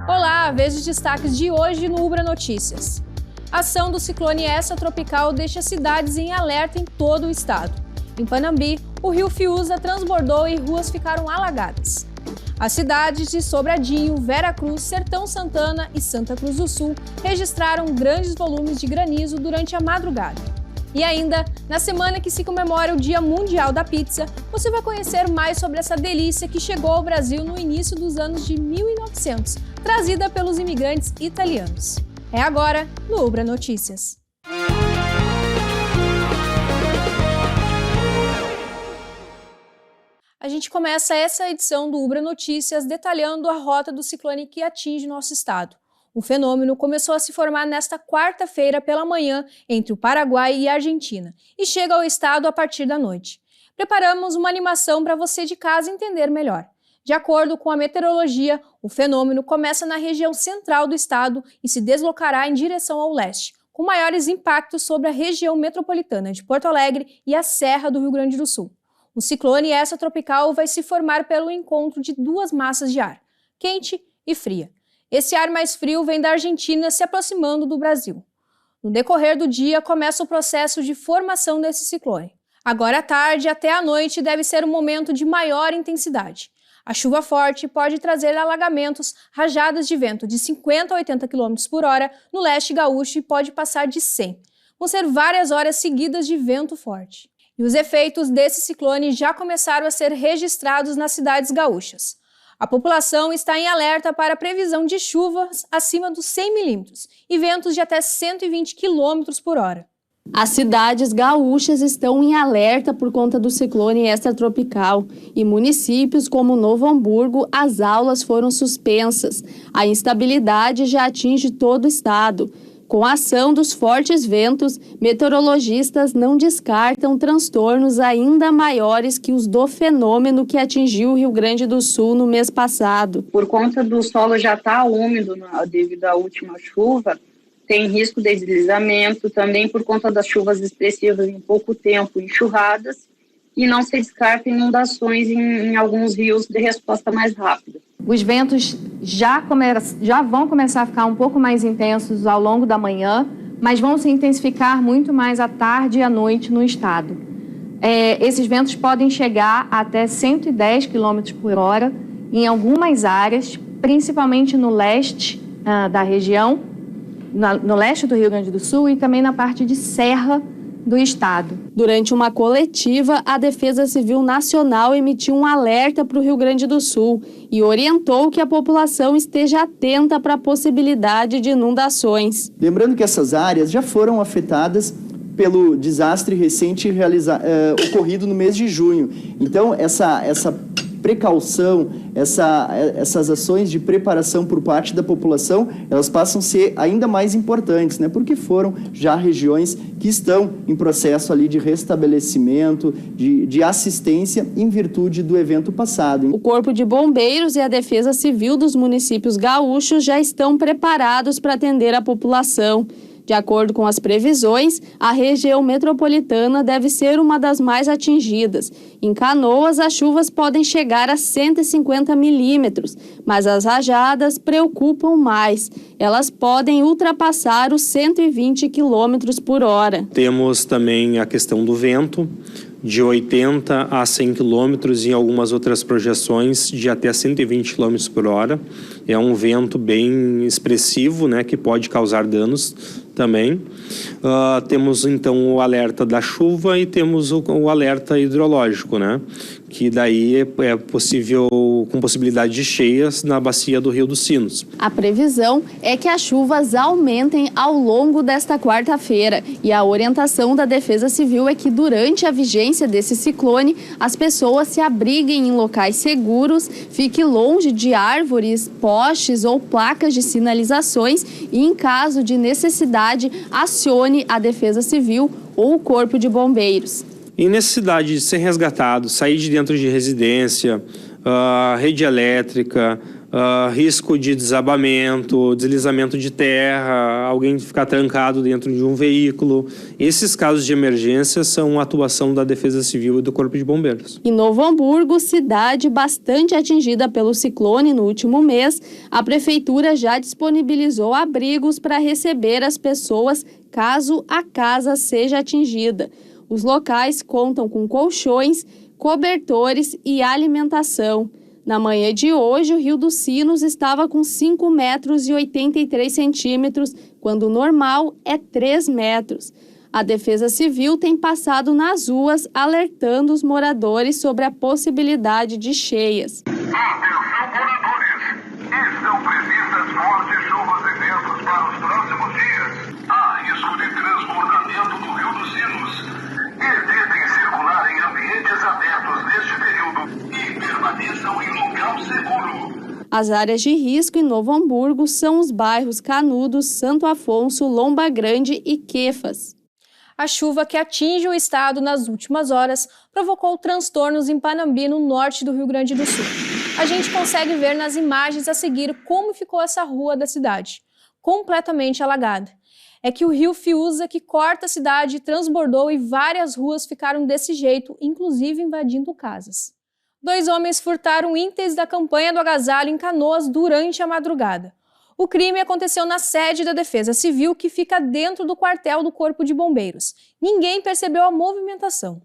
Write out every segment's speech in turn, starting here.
Olá, veja os destaques de hoje no Ubra Notícias. A ação do ciclone extratropical deixa cidades em alerta em todo o estado. Em Panambi, o rio Fiuza transbordou e ruas ficaram alagadas. As cidades de Sobradinho, Vera Cruz, Sertão Santana e Santa Cruz do Sul registraram grandes volumes de granizo durante a madrugada. E ainda, na semana que se comemora o Dia Mundial da Pizza, você vai conhecer mais sobre essa delícia que chegou ao Brasil no início dos anos de 1900, trazida pelos imigrantes italianos. É agora no Ubra Notícias. A gente começa essa edição do Ubra Notícias detalhando a rota do ciclone que atinge nosso estado. O fenômeno começou a se formar nesta quarta-feira pela manhã entre o Paraguai e a Argentina e chega ao estado a partir da noite. Preparamos uma animação para você de casa entender melhor. De acordo com a meteorologia, o fenômeno começa na região central do estado e se deslocará em direção ao leste, com maiores impactos sobre a região metropolitana de Porto Alegre e a Serra do Rio Grande do Sul. O ciclone extratropical vai se formar pelo encontro de duas massas de ar, quente e fria. Esse ar mais frio vem da Argentina se aproximando do Brasil. No decorrer do dia, começa o processo de formação desse ciclone. Agora à tarde até à noite deve ser um momento de maior intensidade. A chuva forte pode trazer alagamentos, rajadas de vento de 50 a 80 km por hora no leste gaúcho e pode passar de 100. Vão ser várias horas seguidas de vento forte. E os efeitos desse ciclone já começaram a ser registrados nas cidades gaúchas. A população está em alerta para a previsão de chuvas acima dos 100 milímetros e ventos de até 120 km por hora. As cidades gaúchas estão em alerta por conta do ciclone extratropical e municípios como Novo Hamburgo, as aulas foram suspensas. A instabilidade já atinge todo o estado. Com a ação dos fortes ventos, meteorologistas não descartam transtornos ainda maiores que os do fenômeno que atingiu o Rio Grande do Sul no mês passado. Por conta do solo já estar úmido devido à última chuva, tem risco de deslizamento, também por conta das chuvas expressivas em pouco tempo, enxurradas, e não se descarta inundações em alguns rios de resposta mais rápida. Os ventos já vão começar a ficar um pouco mais intensos ao longo da manhã, mas vão se intensificar muito mais à tarde e à noite no estado. Esses ventos podem chegar até 110 km por hora em algumas áreas, principalmente no leste da região, no leste do Rio Grande do Sul e também na parte de serra do estado. Durante uma coletiva, a Defesa Civil Nacional emitiu um alerta para o Rio Grande do Sul e orientou que a população esteja atenta para a possibilidade de inundações. Lembrando que essas áreas já foram afetadas pelo desastre recente ocorrido no mês de junho. Então, essa precaução, essas ações de preparação por parte da população, elas passam a ser ainda mais importantes, né? Porque foram já regiões que estão em processo ali de restabelecimento, de assistência em virtude do evento passado. O Corpo de Bombeiros e a Defesa Civil dos municípios gaúchos já estão preparados para atender a população. De acordo com as previsões, a região metropolitana deve ser uma das mais atingidas. Em Canoas, as chuvas podem chegar a 150 milímetros, mas as rajadas preocupam mais. Elas podem ultrapassar os 120 quilômetros por hora. Temos também a questão do vento, de 80 a 100 quilômetros, em algumas outras projeções de até 120 quilômetros por hora. É um vento bem expressivo, né, que pode causar danos também. Temos então o alerta da chuva e temos o alerta hidrológico, né, que daí é possível, com possibilidade de cheias na bacia do Rio dos Sinos. A previsão é que as chuvas aumentem ao longo desta quarta-feira e a orientação da Defesa Civil é que durante a vigência desse ciclone, as pessoas se abriguem em locais seguros, fique longe de árvores, postes ou placas de sinalizações e, em caso de necessidade, acione a Defesa Civil ou o Corpo de Bombeiros. Em necessidade de ser resgatado, sair de dentro de residência, rede elétrica, risco de desabamento, deslizamento de terra, alguém ficar trancado dentro de um veículo. Esses casos de emergência são a atuação da Defesa Civil e do Corpo de Bombeiros. Em Novo Hamburgo, cidade bastante atingida pelo ciclone no último mês, a Prefeitura já disponibilizou abrigos para receber as pessoas caso a casa seja atingida. Os locais contam com colchões, cobertores e alimentação. Na manhã de hoje, o Rio dos Sinos estava com 5 metros e 83 centímetros, quando o normal é 3 metros. A Defesa Civil tem passado nas ruas alertando os moradores sobre a possibilidade de cheias. Atenção, moradores! Estão previstas fortes chuvas e ventos para os próximos dias. Há risco de transbordamento do Rio dos Sinos. Evitem circular em ambientes abertos neste período e permaneçam em local seguro. As áreas de risco em Novo Hamburgo são os bairros Canudos, Santo Afonso, Lomba Grande e Quefas. A chuva que atinge o estado nas últimas horas provocou transtornos em Panambi, no norte do Rio Grande do Sul. A gente consegue ver nas imagens a seguir como ficou essa rua da cidade, completamente alagada. É que o rio Fiuza, que corta a cidade, transbordou e várias ruas ficaram desse jeito, inclusive invadindo casas. 2 homens furtaram itens da campanha do agasalho em Canoas durante a madrugada. O crime aconteceu na sede da Defesa Civil, que fica dentro do quartel do Corpo de Bombeiros. Ninguém percebeu a movimentação.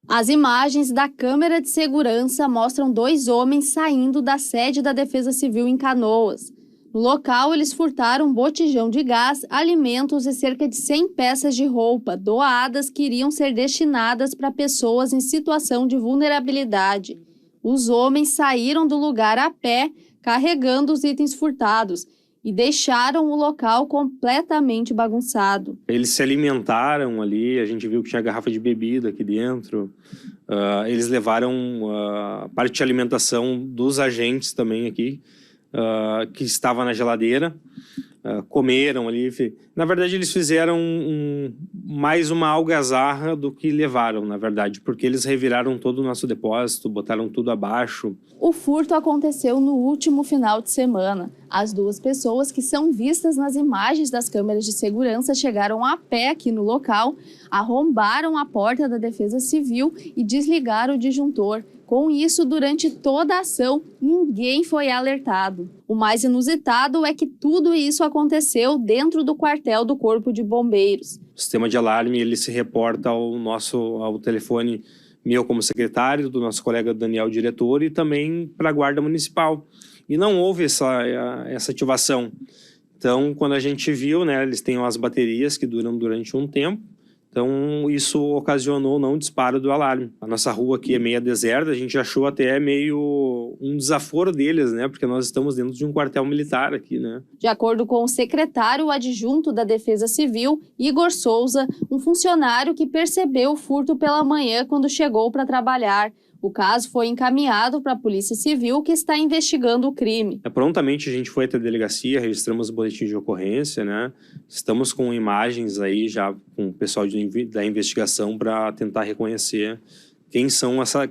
As imagens da câmera de segurança mostram 2 homens saindo da sede da Defesa Civil em Canoas. No local, eles furtaram um botijão de gás, alimentos e cerca de 100 peças de roupa doadas que iriam ser destinadas para pessoas em situação de vulnerabilidade. Os homens saíram do lugar a pé, carregando os itens furtados, e deixaram o local completamente bagunçado. Eles se alimentaram ali, a gente viu que tinha garrafa de bebida aqui dentro. Eles levaram parte de alimentação dos agentes também aqui, que estava na geladeira. Comeram ali. Na verdade, eles fizeram mais uma algazarra do que levaram, na verdade, porque eles reviraram todo o nosso depósito, botaram tudo abaixo. O furto aconteceu no último final de semana. As 2 pessoas que são vistas nas imagens das câmeras de segurança chegaram a pé aqui no local, arrombaram a porta da Defesa Civil e desligaram o disjuntor. Com isso, durante toda a ação, ninguém foi alertado. O mais inusitado é que tudo isso aconteceu dentro do quartel do Corpo de Bombeiros. O sistema de alarme ele se reporta ao telefone meu como secretário, do nosso colega Daniel, diretor, e também para a Guarda Municipal. E não houve essa ativação. Então, quando a gente viu, né, eles têm as baterias que duram durante um tempo. Então, isso ocasionou não o disparo do alarme. A nossa rua aqui é meio deserta, a gente achou até meio um desaforo deles, né? Porque nós estamos dentro de um quartel militar aqui, né? De acordo com o secretário adjunto da Defesa Civil, Igor Souza, um funcionário que percebeu o furto pela manhã quando chegou para trabalhar. O caso foi encaminhado para a Polícia Civil, que está investigando o crime. Prontamente a gente foi até a delegacia, registramos o boletim de ocorrência, né? Estamos com imagens aí já com o pessoal da investigação para tentar reconhecer quem são essa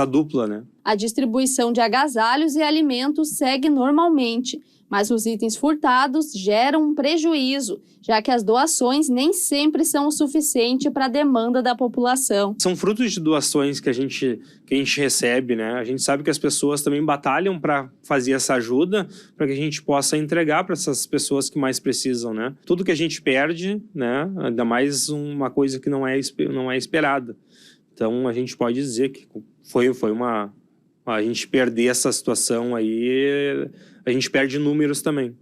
dupla, né? A distribuição de agasalhos e alimentos segue normalmente, mas os itens furtados geram um prejuízo, já que as doações nem sempre são o suficiente para a demanda da população. São frutos de doações que a gente recebe, né? A gente sabe que as pessoas também batalham para fazer essa ajuda, para que a gente possa entregar para essas pessoas que mais precisam, né? Tudo que a gente perde, né? Ainda mais uma coisa que não é esperada. Então, a gente pode dizer que foi uma... A gente perder essa situação aí, a gente perde números também.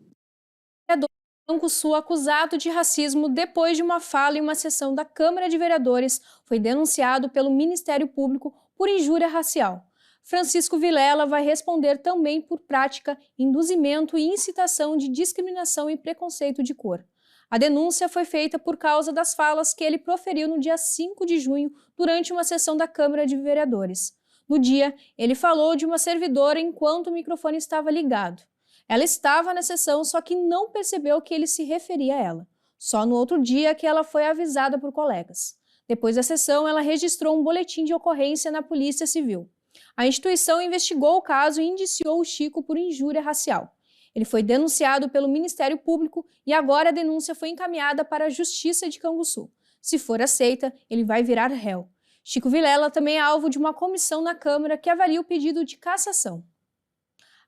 O Banco Sul, acusado de racismo depois de uma fala em uma sessão da Câmara de Vereadores, foi denunciado pelo Ministério Público por injúria racial. Francisco Vilela vai responder também por prática, induzimento e incitação de discriminação e preconceito de cor. A denúncia foi feita por causa das falas que ele proferiu no dia 5 de junho durante uma sessão da Câmara de Vereadores. No dia, ele falou de uma servidora enquanto o microfone estava ligado. Ela estava na sessão, só que não percebeu que ele se referia a ela. Só no outro dia que ela foi avisada por colegas. Depois da sessão, ela registrou um boletim de ocorrência na Polícia Civil. A instituição investigou o caso e indiciou o Chico por injúria racial. Ele foi denunciado pelo Ministério Público e agora a denúncia foi encaminhada para a Justiça de Canguçu. Se for aceita, ele vai virar réu. Chico Vilela também é alvo de uma comissão na Câmara que avalia o pedido de cassação.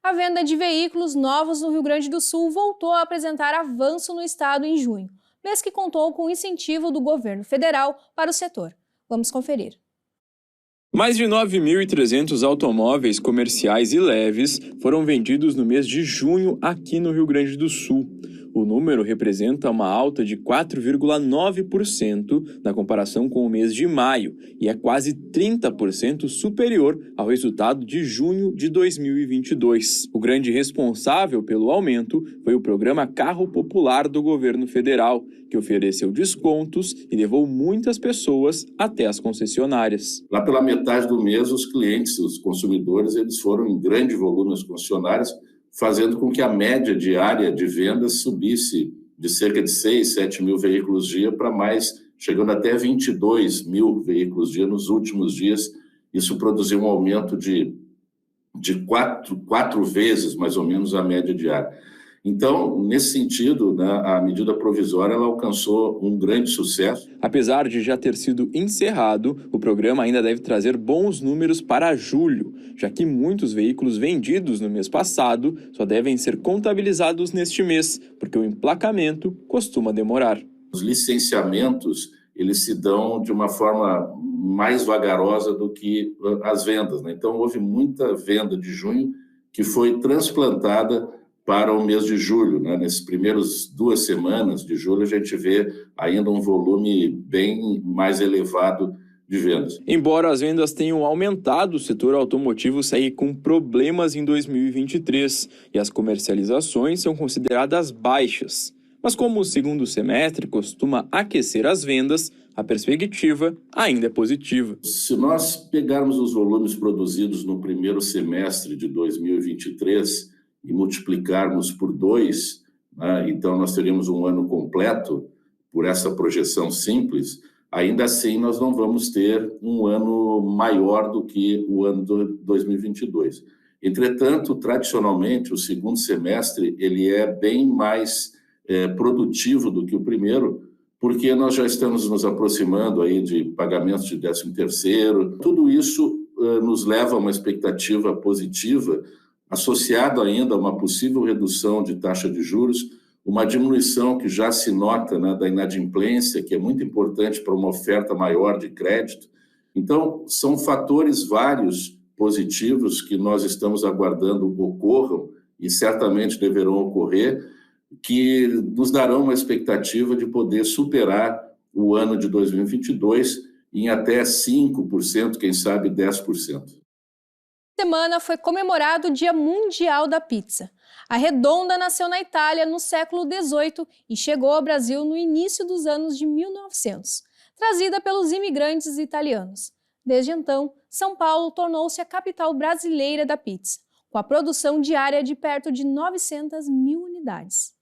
A venda de veículos novos no Rio Grande do Sul voltou a apresentar avanço no estado em junho, mês que contou com o incentivo do governo federal para o setor. Vamos conferir. Mais de 9.300 automóveis comerciais e leves foram vendidos no mês de junho aqui no Rio Grande do Sul. O número representa uma alta de 4,9% na comparação com o mês de maio e é quase 30% superior ao resultado de junho de 2022. O grande responsável pelo aumento foi o programa Carro Popular do governo federal, que ofereceu descontos e levou muitas pessoas até as concessionárias. Lá pela metade do mês, os clientes, os consumidores, eles foram em grande volume às concessionárias, fazendo com que a média diária de vendas subisse de cerca de 6, 7 mil veículos dia para mais, chegando até 22 mil veículos dia nos últimos dias. Isso produziu um aumento de quatro vezes, mais ou menos, a média diária. Então, nesse sentido, né, a medida provisória ela alcançou um grande sucesso. Apesar de já ter sido encerrado, o programa ainda deve trazer bons números para julho, já que muitos veículos vendidos no mês passado só devem ser contabilizados neste mês, porque o emplacamento costuma demorar. Os licenciamentos, eles se dão de uma forma mais vagarosa do que as vendas, né? Então, houve muita venda de junho que foi transplantada para o mês de julho, né? Nesses primeiros 2 semanas de julho, a gente vê ainda um volume bem mais elevado de vendas. Embora as vendas tenham aumentado, o setor automotivo segue com problemas em 2023 e as comercializações são consideradas baixas. Mas como o segundo semestre costuma aquecer as vendas, a perspectiva ainda é positiva. Se nós pegarmos os volumes produzidos no primeiro semestre de 2023 e multiplicarmos por 2, né, então nós teríamos um ano completo por essa projeção simples, ainda assim nós não vamos ter um ano maior do que o ano de 2022. Entretanto, tradicionalmente, o segundo semestre ele é bem mais produtivo do que o primeiro, porque nós já estamos nos aproximando aí de pagamentos de 13º. Tudo isso nos leva a uma expectativa positiva, associado ainda a uma possível redução de taxa de juros, uma diminuição que já se nota, né, da inadimplência, que é muito importante para uma oferta maior de crédito. Então, são fatores vários positivos que nós estamos aguardando ocorram e certamente deverão ocorrer, que nos darão uma expectativa de poder superar o ano de 2022 em até 5%, quem sabe 10%. Semana foi comemorado o Dia Mundial da Pizza. A redonda nasceu na Itália no século XVIII e chegou ao Brasil no início dos anos de 1900, trazida pelos imigrantes italianos. Desde então, São Paulo tornou-se a capital brasileira da pizza, com a produção diária de perto de 900 mil unidades.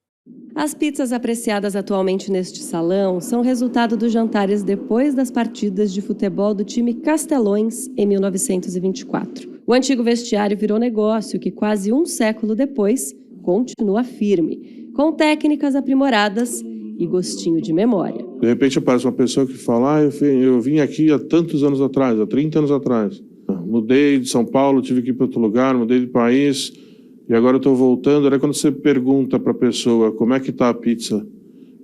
As pizzas apreciadas atualmente neste salão são resultado dos jantares depois das partidas de futebol do time Castelões em 1924. O antigo vestiário virou negócio que quase um século depois continua firme, com técnicas aprimoradas e gostinho de memória. De repente aparece uma pessoa que fala, eu vim aqui há tantos anos atrás, há 30 anos atrás. Mudei de São Paulo, tive que ir para outro lugar, mudei de país e agora eu estou voltando. Aí quando você pergunta para a pessoa como é que está a pizza, ela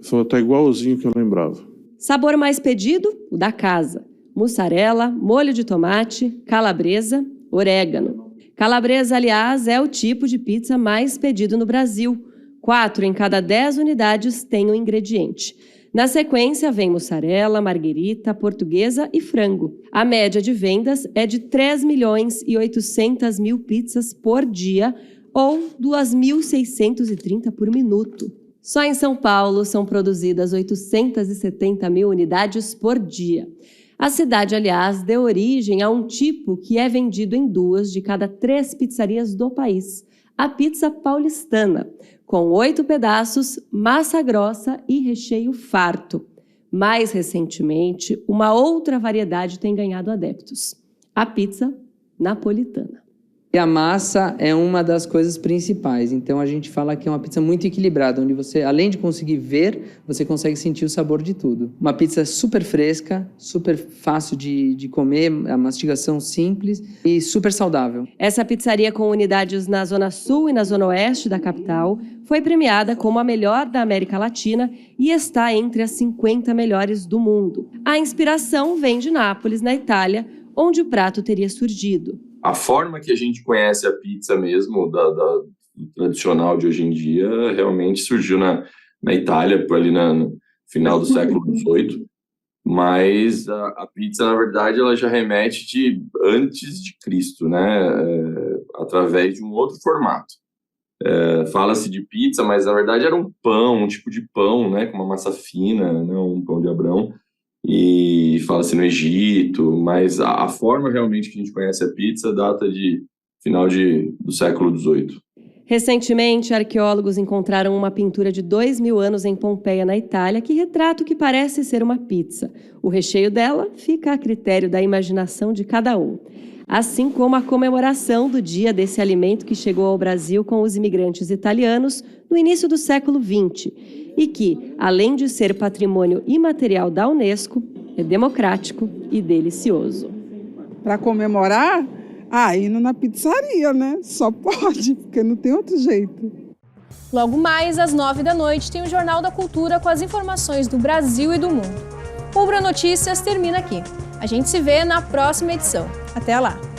fala, está igualzinho que eu lembrava. Sabor mais pedido? O da casa. Mussarela, molho de tomate, calabresa, orégano. Calabresa, aliás, é o tipo de pizza mais pedido no Brasil. 4 em cada 10 unidades têm o ingrediente. Na sequência, vem mussarela, marguerita, portuguesa e frango. A média de vendas é de 3.800.000 pizzas por dia ou 2.630 por minuto. Só em São Paulo são produzidas 870.000 unidades por dia. A cidade, aliás, deu origem a um tipo que é vendido em 2 de cada 3 pizzarias do país, a pizza paulistana, com 8 pedaços, massa grossa e recheio farto. Mais recentemente, uma outra variedade tem ganhado adeptos, a pizza napolitana. E a massa é uma das coisas principais, então a gente fala que é uma pizza muito equilibrada, onde você, além de conseguir ver, você consegue sentir o sabor de tudo. Uma pizza super fresca, super fácil de comer, a mastigação simples e super saudável. Essa pizzaria com unidades na Zona Sul e na Zona Oeste da capital foi premiada como a melhor da América Latina e está entre as 50 melhores do mundo. A inspiração vem de Nápoles, na Itália, onde o prato teria surgido. A forma que a gente conhece a pizza mesmo, do tradicional de hoje em dia, realmente surgiu na Itália, ali no final do século XVIII. Mas a pizza, na verdade, ela já remete de antes de Cristo, né? Através de um outro formato. Fala-se de pizza, mas na verdade era um pão, um tipo de pão, né? Com uma massa fina, né? Um pão de Abrão. E fala-se no Egito, mas a forma realmente que a gente conhece a pizza data de final do século XVIII. Recentemente, arqueólogos encontraram uma pintura de 2.000 anos em Pompeia, na Itália, que retrata o que parece ser uma pizza. O recheio dela fica a critério da imaginação de cada um. Assim como a comemoração do dia desse alimento que chegou ao Brasil com os imigrantes italianos no início do século XX e que, além de ser patrimônio imaterial da Unesco, é democrático e delicioso. Para comemorar, indo na pizzaria, né? Só pode, porque não tem outro jeito. Logo mais, às 9h, tem o Jornal da Cultura com as informações do Brasil e do mundo. O Ubra Notícias termina aqui. A gente se vê na próxima edição. Até lá!